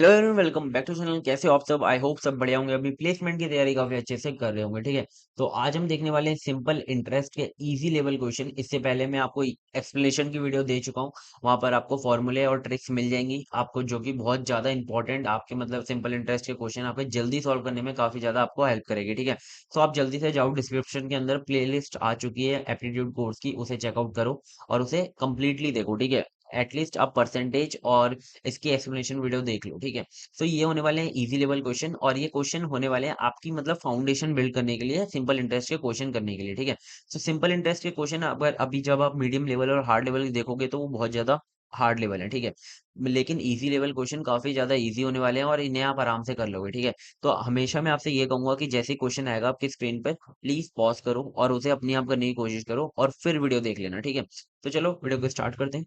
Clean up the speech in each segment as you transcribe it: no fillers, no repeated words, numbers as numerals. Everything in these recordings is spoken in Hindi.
Hello everyone, welcome back to channel. कैसे हो आप सब? आई होप सब बढ़िया होंगे। अभी प्लेसमेंट की तैयारी काफी अच्छे से कर रहे होंगे। ठीक है, तो आज हम देखने वाले हैं सिंपल इंटरेस्ट के इजी लेवल क्वेश्चन। इससे पहले मैं आपको एक्सप्लेनेशन की वीडियो दे चुका हूँ। वहां पर आपको फॉर्मूले और ट्रिक्स मिल जाएंगी आपको, जो कि बहुत ज्यादा इंपॉर्टेंट आपके मतलब सिंपल इंटरेस्ट के क्वेश्चन आपके जल्दी सॉल्व करने में काफी ज्यादा आपको हेल्प करेगी। ठीक है, तो आप जल्दी से जाओ, डिस्क्रिप्शन के अंदर प्लेलिस्ट आ चुकी है एप्टीट्यूड कोर्स की, उसे चेकआउट करो और उसे कंप्लीटली देखो। ठीक है, एटलीस्ट आप परसेंटेज और इसकी एक्सप्लेनेशन वीडियो देख लो। ठीक है, तो ये होने वाले हैं इजी लेवल क्वेश्चन, और ये क्वेश्चन होने वाले हैं आपकी मतलब फाउंडेशन बिल्ड करने के लिए, सिंपल इंटरेस्ट के क्वेश्चन करने के लिए। ठीक है, तो सिंपल इंटरेस्ट के क्वेश्चन अगर अभी जब आप मीडियम लेवल और हार्ड लेवल देखोगे तो वो बहुत ज्यादा हार्ड लेवल है। ठीक है, लेकिन इजी लेवल क्वेश्चन काफी ज्यादा इजी होने वाले हैं और इन्हें आप आराम से कर लोगे। ठीक है, तो हमेशा मैं आपसे ये कहूंगा कि जैसे क्वेश्चन आएगा आपकी स्क्रीन पर, प्लीज पॉज करो और उसे अपनी आप करने की कोशिश करो और फिर वीडियो देख लेना। ठीक है, तो चलो वीडियो को स्टार्ट करते हैं।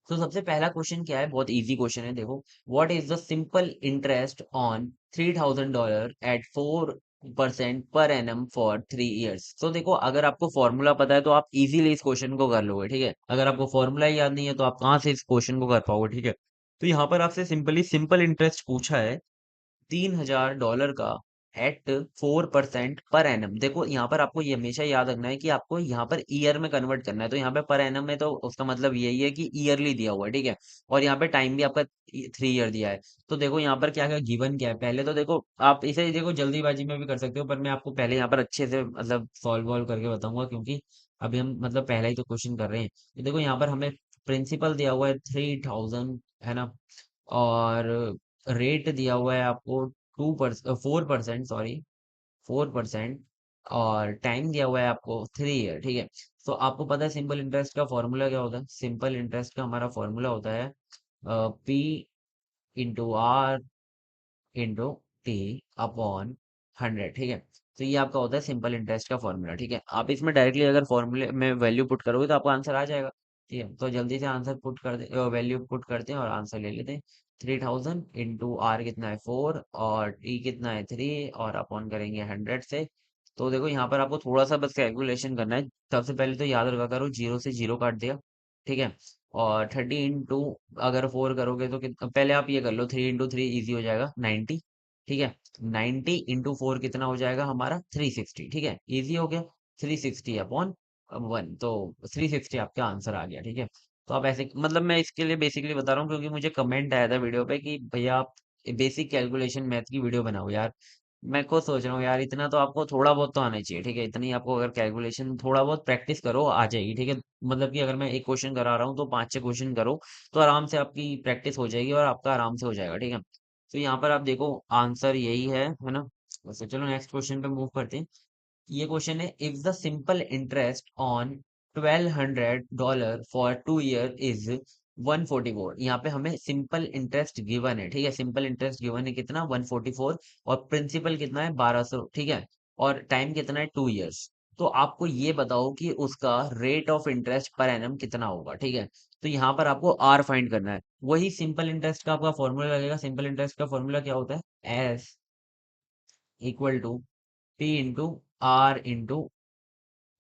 तो सबसे पहला क्वेश्चन क्या है, बहुत इजी क्वेश्चन है। देखो, what is the simple interest on $3000 at 4% per annum for 3 years? तो देखो, अगर आपको फॉर्मूला पता है तो आप इजीली इस क्वेश्चन को कर लोगे। ठीक है, अगर आपको फॉर्मूला याद नहीं है तो आप कहाँ से इस क्वेश्चन को कर पाओगे? ठीक है, तो यहाँ पर आपसे सिंपली सिंपल इंटरेस्ट पूछा है $3000 का एट 4% पर एनम। देखो, यहाँ पर आपको ये हमेशा याद रखना है कि आपको यहाँ पर ईयर में कन्वर्ट करना है। तो यहाँ पे पर एनम में तो उसका मतलब यही है कि ईयरली दिया हुआ है। ठीक है, और यहाँ पे टाइम भी आपका 3 ईयर दिया है। तो देखो यहाँ पर क्या क्या गिवन क्या है, पहले तो देखो आप इसे देखो जल्दीबाजी में भी कर सकते हो, पर मैं आपको पहले यहाँ पर अच्छे से मतलब सॉल्व वॉल्व करके बताऊंगा, क्योंकि अभी हम मतलब पहला ही तो क्वेश्चन कर रहे हैं। तो देखो यहाँ पर हमें प्रिंसिपल दिया हुआ है 3000, है ना, और रेट दिया हुआ है आपको 4%, सॉरी 4%, और टाइम दिया हुआ है आपको 3 ईयर। ठीक है, तो आपको पता है सिंपल इंटरेस्ट का फॉर्मूला क्या होता है? सिंपल इंटरेस्ट का हमारा फॉर्मूला होता है P/R इंटू टी अपॉन 100। ठीक है, तो ये आपका होता है सिंपल इंटरेस्ट का फॉर्मूला। ठीक है, आप इसमें डायरेक्टली अगर फॉर्मूले में वैल्यू पुट करोगे तो आपका आंसर आ जाएगा। ठीक है, तो जल्दी से आंसर पुट कर दे, वैल्यू पुट करते हैं और आंसर ले लेते हैं। 3000 इंटू आर कितना है 4, और टी कितना है 3, और अपॉन करेंगे 100 से। तो देखो यहाँ पर आपको थोड़ा सा बस कैलकुलेशन करना है। सबसे पहले तो याद रखा करो, जीरो से जीरो काट दिया। ठीक है, और 30 इंटू अगर 4 करोगे तो पहले आप ये कर लो, 3 इंटू 3 इजी हो जाएगा 90। ठीक है, 90 इंटू 4 कितना हो जाएगा हमारा 360। ठीक है, इजी हो गया। 360/1, तो 360 आपका आंसर आ गया। ठीक है, तो आप ऐसे मतलब मैं इसके लिए बेसिकली बता रहा हूँ क्योंकि मुझे कमेंट आया था वीडियो पे कि भैया आप बेसिक कैलकुलेशन मैथ की वीडियो बनाओ यार। मैं खुद सोच रहा हूँ यार, इतना तो आपको थोड़ा बहुत तो आना ही चाहिए। ठीक है, इतनी आपको अगर कैलकुलेशन थोड़ा बहुत प्रैक्टिस करो आ जाएगी। ठीक है, मतलब कि अगर मैं एक क्वेश्चन करा रहा हूँ तो 5-6 क्वेश्चन करो, तो आराम से आपकी प्रैक्टिस हो जाएगी और आपका आराम से हो जाएगा। ठीक है, तो यहाँ पर आप देखो आंसर यही है ना। वैसे चलो नेक्स्ट क्वेश्चन पे मूव करते हैं। ये क्वेश्चन है, if the simple interest on $1200 for 2 year is 144। यहाँ पे हमें सिंपल इंटरेस्ट गिवन है। ठीक है, सिंपल इंटरेस्ट गिवन है कितना 144, और प्रिंसिपल कितना है 1200। ठीक है, और टाइम कितना है 2 इयर्स। तो आपको ये बताओ कि उसका rate of interest per annum कितना होगा। ठीक है, तो यहाँ पर आपको आर फाइंड करना है। वही सिंपल इंटरेस्ट का आपका फॉर्मूला लगेगा। सिंपल इंटरेस्ट का फॉर्मूला क्या होता है? S equal to P into R into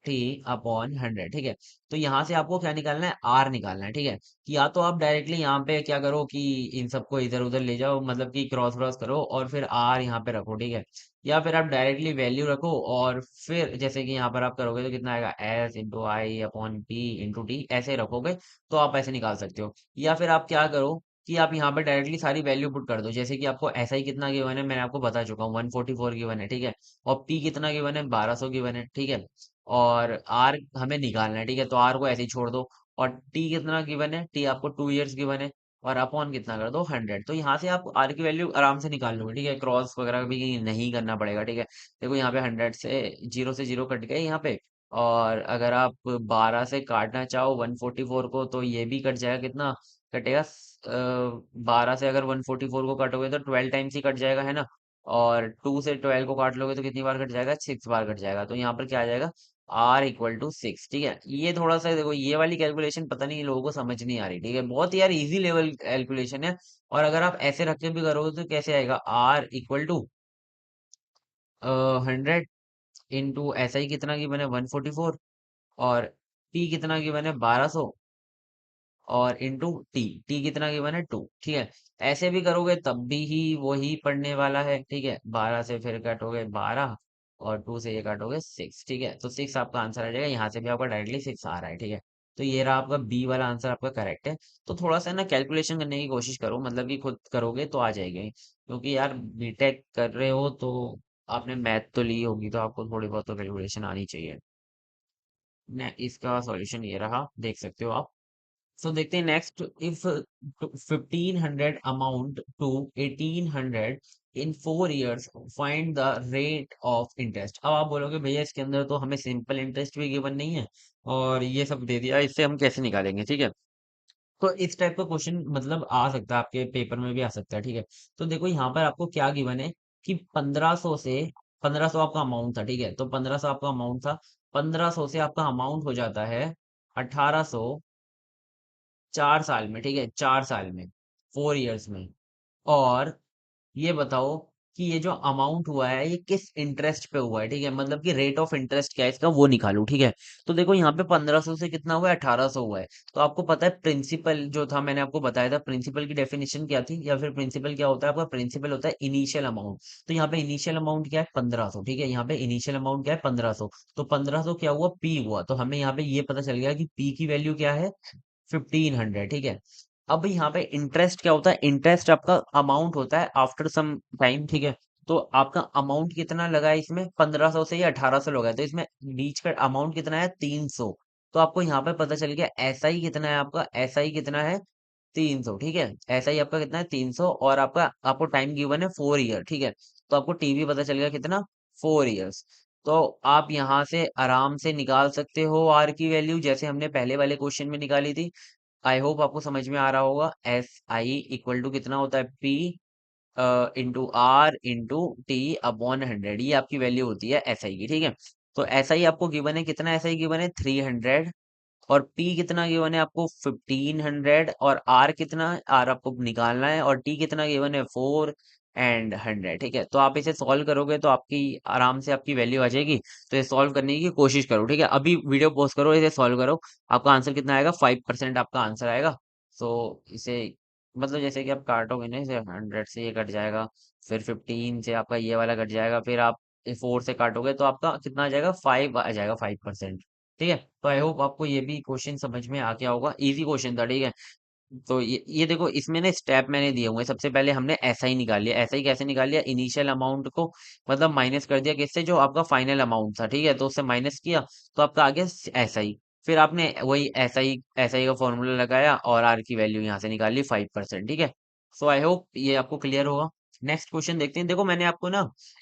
T upon 100। ठीक है, तो यहाँ से आपको क्या निकालना है? आर निकालना है। ठीक है, कि या तो आप डायरेक्टली यहाँ पे क्या करो कि इन सबको इधर उधर ले जाओ, मतलब कि क्रॉस क्रॉस करो और फिर आर यहाँ पे रखो। ठीक है, या फिर आप डायरेक्टली वैल्यू रखो और फिर जैसे कि यहाँ पर आप करोगे तो कितना आएगा एस इंटू आई अपॉन पी इंटू टी, ऐसे रखोगे तो आप ऐसे निकाल सकते हो। या फिर आप क्या करो कि आप यहाँ पे डायरेक्टली सारी वैल्यू पुट कर दो, जैसे कि आपको ऐसा ही कितना गिवन है मैंने आपको बता चुका हूँ, 144 गिवन है। ठीक है, और पी कितना गिवन है 1200 गिवन है। ठीक है, और आर हमें निकालना है। ठीक है, तो आर को ऐसे ही छोड़ दो, और टी कितना गिवन है? टी आपको 2 इयर्स गिवन है, और अपॉन कितना कर दो 100। तो यहाँ से आप आर की वैल्यू आराम से निकाल लोगे। ठीक है, क्रॉस वगैरह भी नहीं करना पड़ेगा। ठीक है, देखो यहाँ पे 100 से जीरो कट गए यहाँ पे, और अगर आप 12 से काटना चाहो 144 को तो ये भी कट जाएगा। कितना कटेगा? 12 से अगर 144 को काटोगे तो 12 टाइम्स ही कट जाएगा, है ना। और 2 से 12 को काट लोगे तो कितनी बार कट जाएगा? 6 बार कट जाएगा। तो यहाँ पर क्या आ जाएगा? R equal to 6। ठीक है, ये थोड़ा सा देखो, ये वाली कैलकुलेशन पता नहीं लोगों को समझ नहीं आ रही। ठीक है, बहुत यार इजी लेवल कैलकुलेशन है। और अगर आप ऐसे रख के भी करोगे तो कैसे आएगा? आर इक्वल टू 100 इंटू ऐसा ही कितना की बने 144, और पी कितना की बने 1200, और इंटू टी, टी कितना गिवन है 2, ठीक है। ऐसे भी करोगे तब भी ही वही पढ़ने वाला है, ठीक है। 12 से फिर काटोगे 12 और 2 से ये काटोगे 6, ठीक है। तो 6 आपका आंसर आ जाएगा, यहाँ से भी आपका डायरेक्टली 6 आ रहा है, ठीक है। तो ये रहा आपका बी वाला आंसर, आपका करेक्ट है। तो थोड़ा सा ना कैलकुलेशन करने की कोशिश करो, मतलब कि खुद करोगे तो आ जाएगी, क्योंकि यार बीटेक कर रहे हो तो आपने मैथ तो ली होगी, तो आपको थोड़ी बहुत तो कैलकुलेशन आनी चाहिए। इसका सॉल्यूशन ये रहा, देख सकते हो आप। सो देखते हैं next. If 1500 amount to 1800 in 4 years, find the rate of interest. अब आप बोलोगे भैया इसके अंदर तो हमें सिंपल इंटरेस्ट भी गिवन नहीं है और ये सब दे दिया, इससे हम कैसे निकालेंगे, ठीक है। तो इस टाइप का क्वेश्चन मतलब आ सकता है, आपके पेपर में भी आ सकता है, ठीक है। तो देखो यहाँ पर आपको क्या गिवन है कि 1500 से, 1500 आपका अमाउंट था, ठीक है। तो 1500 आपका अमाउंट था, 1500 से आपका अमाउंट हो जाता है 1800 4 साल में, ठीक है, 4 साल में, 4 years में। और ये बताओ कि ये जो अमाउंट हुआ है ये किस इंटरेस्ट पे हुआ है, ठीक है। मतलब कि रेट ऑफ इंटरेस्ट क्या है इसका, वो निकालो, ठीक है। तो देखो यहाँ पे 1500 से कितना हुआ है, 1800 हुआ है। तो आपको पता है प्रिंसिपल जो था, मैंने आपको बताया था प्रिंसिपल की डेफिनेशन क्या थी, या फिर प्रिंसिपल क्या होता है आपका, प्रिंसिपल होता है इनिशियल अमाउंट। तो यहाँ पे इनिशियल अमाउंट क्या है, 1500, ठीक है। यहाँ पे इनिशियल अमाउंट क्या है, 1500। तो 1500 क्या हुआ, पी हुआ। तो हमें यहाँ पे ये पता चल गया कि पी की वैल्यू क्या है, 1500, ठीक है। अब यहाँ पे इंटरेस्ट क्या होता है, इंटरेस्ट आपका अमाउंट होता है आफ्टर सम टाइम, ठीक है। तो आपका अमाउंट कितना लगा है इसमें, 1500 से या 1800 लगा है, तो इसमें बीच का अमाउंट कितना है, 300। तो आपको यहाँ पे पता चल गया ऐसा ही कितना है, आपका ऐसा ही कितना है, 300, ठीक है। ऐसा ही आपका कितना है, 300। और आपका आपको टाइम गिवन है 4 year, ठीक है। तो आपको टीवी पता चल गया कितना, 4 years। तो आप यहाँ से आराम से निकाल सकते हो आर की वैल्यू, जैसे हमने पहले वाले क्वेश्चन में निकाली थी। आई होप आपको समझ में आ रहा होगा। एस आई इक्वल टू कितना होता है, P into R into T upon 100, ये आपकी वैल्यू होती है एस आई की, ठीक है। तो एस आई आपको गिवन है कितना, एस आई गिवन है 300। और P कितना गिवन है आपको, 1500। और R कितना, R आपको निकालना है। और T कितना गिवन है, 4 और 100, ठीक है। तो आप इसे सॉल्व करोगे तो आपकी आराम से आपकी वैल्यू आ जाएगी। तो ये सॉल्व करने की कोशिश करो, ठीक है। अभी वीडियो पॉज करो, इसे सॉल्व करो। आपका आंसर कितना आएगा, 5% आपका आंसर आएगा। सो इसे मतलब जैसे कि आप काटोगे ना, इसे 100 से ये कट जाएगा, फिर 15 से आपका ये वाला कट जाएगा, फिर आप 4 से काटोगे तो आपका कितना आ जाएगा, 5 आ जाएगा, 5%, ठीक है। तो आई होप आपको ये भी क्वेश्चन समझ में आ गया होगा, इजी क्वेश्चन था, ठीक है। तो ये देखो इसमें ना स्टेप मैंने दिए हुए हैं। सबसे पहले हमने ऐसा ही निकाल लिया, ऐसा ही कैसे निकाल लिया, इनिशियल अमाउंट को मतलब माइनस कर दिया किससे, जो आपका फाइनल अमाउंट था, ठीक है। तो उससे माइनस किया तो आपका आ गया ऐसा ही। फिर आपने वही ऐसा ही का फॉर्मूला लगाया और आर की वैल्यू यहाँ से निकाल ली, 5%, ठीक है। सो आई होप ये आपको क्लियर होगा। नेक्स्ट क्वेश्चन देखते हैं। देखो मैंने आपको ना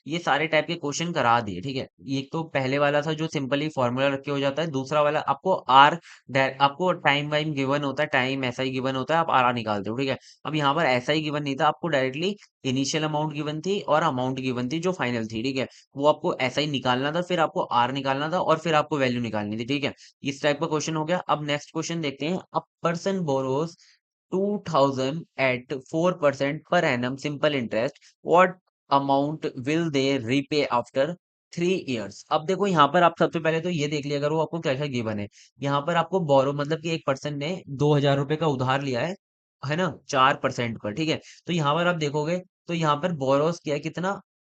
ये सारे टाइप के क्वेश्चन करा दिए, ठीक है। एक तो पहले वाला था जो सिंपली फॉर्मूला रख के हो जाता है, दूसरा वाला आपको आर, आपको टाइम वाइम गिवन होता है, टाइम ऐसा ही गिवन होता है, आप आर निकालते हो, ठीक है। अब यहाँ पर ऐसा ही गिवन नहीं था, आपको डायरेक्टली इनिशियल अमाउंट गिवन थी और अमाउंट गिवन थी जो फाइनल थी, ठीक है। वो आपको ऐसा ही निकालना था, फिर आपको आर निकालना था और फिर आपको वैल्यू निकालनी थी, ठीक है। इस टाइप का क्वेश्चन हो गया। अब नेक्स्ट क्वेश्चन देखते हैं। A person borrows 2000 at 4% per annum simple interest, what amount will they repay after 3 years? अब देखो यहाँ पर आप सबसे पहले तो ये देख लिया करो आपको क्या क्या गिवन है। यहाँ पर आपको बोरो मतलब कि एक पर्सन ने 2000 रुपए का उधार लिया है ना, 4% पर, ठीक है। तो यहाँ पर आप देखोगे तो यहाँ पर बोरोस किया है कितना,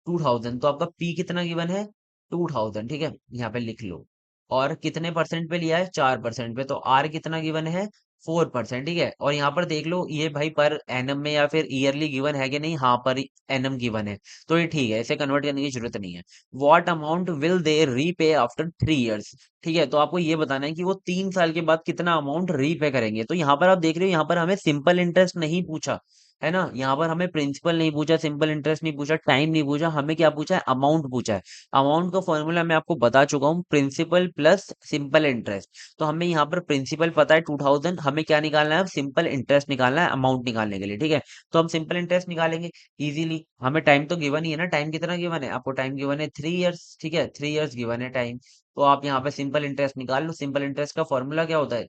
2000। तो आपका पी कितना गिवन है, 2000, ठीक है। यहाँ पे लिख लो। और कितने परसेंट पे लिया है, 4% पे। तो आर कितना गिवन है, 4%, ठीक है। और यहाँ पर देख लो ये भाई पर एनम में या फिर ईयरली गिवन है कि नहीं, हाँ पर एनम गिवन है। तो ये ठीक है, इसे कन्वर्ट करने की जरूरत नहीं है। What amount will they repay after 3 years, ठीक है। तो आपको ये बताना है कि वो 3 साल के बाद कितना अमाउंट रीपे करेंगे। तो यहाँ पर आप देख रहे हो, यहाँ पर हमें सिंपल इंटरेस्ट नहीं पूछा है ना, यहाँ पर हमें प्रिंसिपल नहीं पूछा, सिंपल इंटरेस्ट नहीं पूछा, टाइम नहीं पूछा, हमें क्या पूछा है, अमाउंट पूछा है। अमाउंट का फॉर्मूला मैं आपको बता चुका हूँ, प्रिंसिपल प्लस सिंपल इंटरेस्ट। तो हमें यहाँ पर प्रिंसिपल पता है 2000, हमें क्या निकालना है, सिंपल इंटरेस्ट निकालना है अमाउंट निकालने के लिए, ठीक है। तो हम सिंपल इंटरेस्ट निकालेंगे इजीली। हमें टाइम तो गिवन ही है ना, टाइम कितना गिवन है आपको, टाइम गिवन है 3 years, ठीक है, 3 years गिवन है टाइम। तो आप यहाँ पे सिंपल इंटरेस्ट निकाल लो। सिंपल इंटरेस्ट का फॉर्मूला क्या होता है,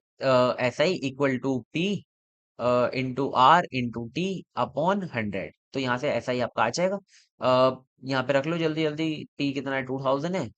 ऐसा ही equal to P into R into T upon 100। तो यहाँ से ऐसा ही आपका आ जाएगा। यहाँ पे रख लो जल्दी जल्दी। पी कितना है, 2000 है।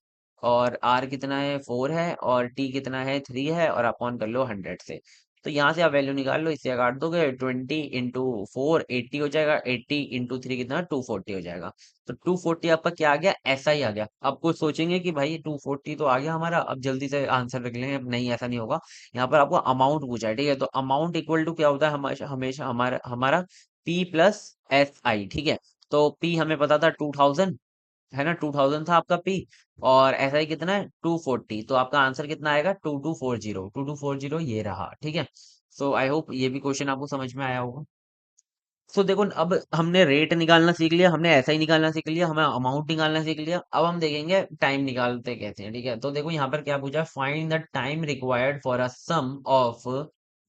और आर कितना है, 4 है। और टी कितना है, 3 है। और अपॉन कर लो 100 से। तो यहाँ से आप वैल्यू निकाल लो, इससे काट दोगे, 20 × 4 80 हो जाएगा, 80 × 3 कितना, 240 हो जाएगा। तो 240 आपका क्या आ गया, ऐसा ही आ गया। अब कुछ सोचेंगे कि भाई 240 तो आ गया हमारा, अब जल्दी से आंसर रख लेंगे, अब नहीं ऐसा नहीं होगा। यहाँ पर आपको अमाउंट पूछा है, ठीक है, तो अमाउंट इक्वल टू क्या होता है, हमेशा हमेशा हमारा हमारा P प्लस SI, ठीक है। तो P हमें पता था 2000, है ना, 2000 था आपका P, और SI कितना है 240, तो आपका आंसर कितना आएगा, 2240, ये रहा, ठीक है। सो आई होप ये भी क्वेश्चन आपको समझ में आया होगा। सो देखो, अब हमने रेट निकालना सीख लिया, हमने ऐसा ही निकालना सीख लिया, हमें अमाउंट निकालना सीख लिया, अब हम देखेंगे टाइम निकालते कैसे हैं, ठीक है। तो देखो यहाँ पर क्या पूछा, find the time required for a sum of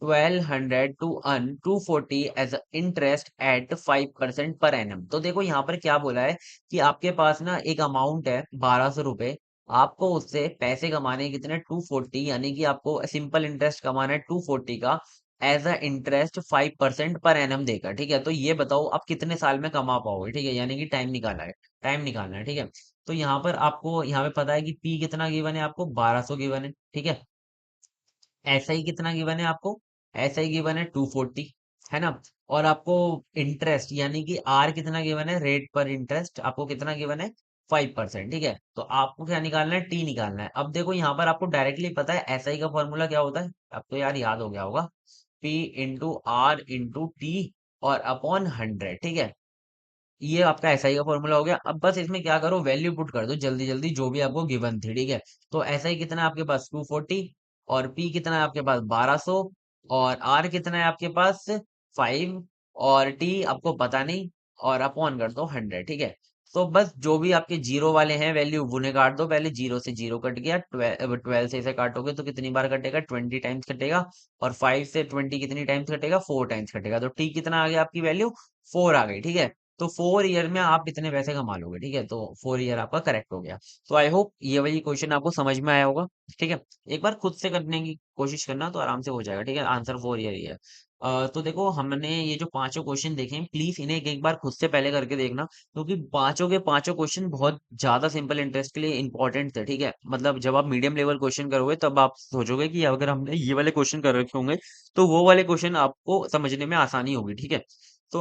1200 to earn 240 as interest at 5% per annum. तो देखो यहाँ पर क्या बोला है कि आपके पास ना एक अमाउंट है 1200 रुपए, आपको उससे पैसे कमाने हैं कितने, 240, यानी कि आपको सिंपल इंटरेस्ट कमाना है 240 का, as a interest 5% per annum देकर, ठीक है। तो ये बताओ आप कितने साल में कमा पाओगे, ठीक है, यानी कि टाइम निकालना है, टाइम निकालना है, ठीक है। तो यहाँ पर आपको यहाँ पे पता है कि पी कितना गिवन है, आपको 1200 गिवन है, ठीक है। ऐसा ही कितना गिवन है आपको, ऐसा ही गिवन है 240, है ना। और आपको इंटरेस्ट यानी कि आर कितना गिवन है, रेट पर इंटरेस्ट आपको कितना गिवन है, 5%, ठीक है। तो आपको क्या निकालना है, टी निकालना है। अब देखो यहाँ पर आपको डायरेक्टली पता है एसआई का फॉर्मूला क्या होता है, अब तो यार याद हो गया होगा, P × R × T और अपॉन 100, ठीक है। ये आपका एसआई का फॉर्मूला हो गया। अब बस इसमें क्या करो, वैल्यू पुट कर दो जल्दी जल्दी जो भी आपको गिवन थी, ठीक है। तो एसआई कितना है आपके पास, 240, और पी कितना है आपके पास, 1200, और आर कितना है आपके पास, 5, और टी आपको पता नहीं, और अपॉन कर दो 100, ठीक है। तो बस जो भी आपके जीरो वाले हैं वैल्यू उन्हें काट दो, पहले जीरो से जीरो कट गया, 12 से इसे काटोगे तो कितनी बार कटेगा, 20 टाइम्स कटेगा, और 5 से 20 कितनी टाइम्स कटेगा, 4 टाइम्स कटेगा। तो टी कितना आ गया आपकी वैल्यू, 4 आ गई, ठीक है। तो 4 ईयर में आप इतने पैसे कमा लोगे, ठीक है। तो 4 ईयर आपका करेक्ट हो गया। तो आई होप ये वाली क्वेश्चन आपको समझ में आया होगा, ठीक है। एक बार खुद से करने की कोशिश करना तो आराम से हो जाएगा, ठीक है। आंसर 4 ईयर ही है। तो देखो हमने ये जो पांचों क्वेश्चन देखे हैं, प्लीज इन्हें एक एक बार खुद से पहले करके देखना, क्योंकि पांचों के पांचों क्वेश्चन बहुत ज्यादा सिंपल इंटरेस्ट के लिए इंपॉर्टेंट थे, ठीक है। मतलब जब आप मीडियम लेवल क्वेश्चन करोगे तब आप सोचोगे कि अगर हमने ये वाले क्वेश्चन कर रखे होंगे तो वो वाले क्वेश्चन आपको समझने में आसानी होगी, ठीक है। तो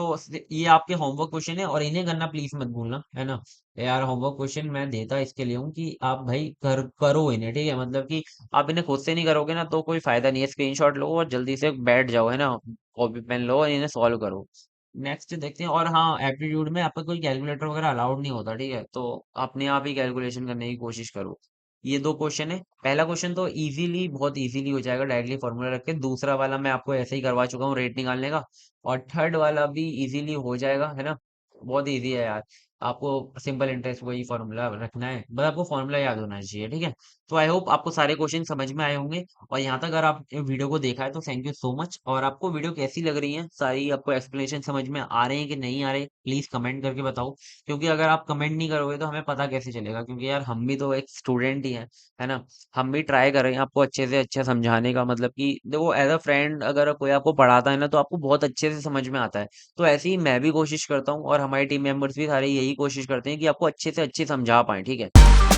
ये आपके होमवर्क क्वेश्चन है, और इन्हें करना प्लीज मत भूलना, है ना। यार होमवर्क क्वेश्चन मैं देता इसके लिए हूँ कि आप भाई करो इन्हें, ठीक है। मतलब कि आप इन्हें खुद से नहीं करोगे ना तो कोई फायदा नहीं है, स्क्रीनशॉट लो और जल्दी से बैठ जाओ, है ना, कॉपी पेन लो और इन्हें सॉल्व करो। नेक्स्ट देखते हैं। और हाँ, एप्टीट्यूड में आपका कोई कैलकुलेटर वगैरह अलाउड नहीं होता, ठीक है, तो अपने आप ही कैलकुलेशन करने की कोशिश करो। ये दो क्वेश्चन है, पहला क्वेश्चन तो इजीली, बहुत इजीली हो जाएगा डायरेक्टली फॉर्मूला रख के, दूसरा वाला मैं आपको ऐसे ही करवा चुका हूँ रेट निकालने का, और थर्ड वाला भी इजीली हो जाएगा, है ना। बहुत इजी है यार, आपको सिंपल इंटरेस्ट वही फॉर्मूला रखना है, बस आपको फॉर्मूला याद होना चाहिए, ठीक है। तो आई होप आपको सारे क्वेश्चन समझ में आए होंगे, और यहाँ तक अगर आप वीडियो को देखा है तो थैंक यू सो मच। और आपको वीडियो कैसी लग रही है, सारी आपको एक्सप्लेनेशन समझ में आ रहे हैं कि नहीं आ रहे, प्लीज कमेंट करके बताओ, क्योंकि अगर आप कमेंट नहीं करोगे तो हमें पता कैसे चलेगा, क्योंकि यार हम भी तो एक स्टूडेंट ही है ना। हम भी ट्राई कर रहे हैं आपको अच्छे से अच्छा समझाने का, मतलब कि देखो एज अ फ्रेंड अगर कोई आपको पढ़ाता है ना तो आपको बहुत अच्छे से समझ में आता है। तो ऐसे ही मैं भी कोशिश करता हूँ, और हमारे टीम मेंबर्स भी सारे यही कोशिश करते हैं कि आपको अच्छे से अच्छे समझा पाए, ठीक है।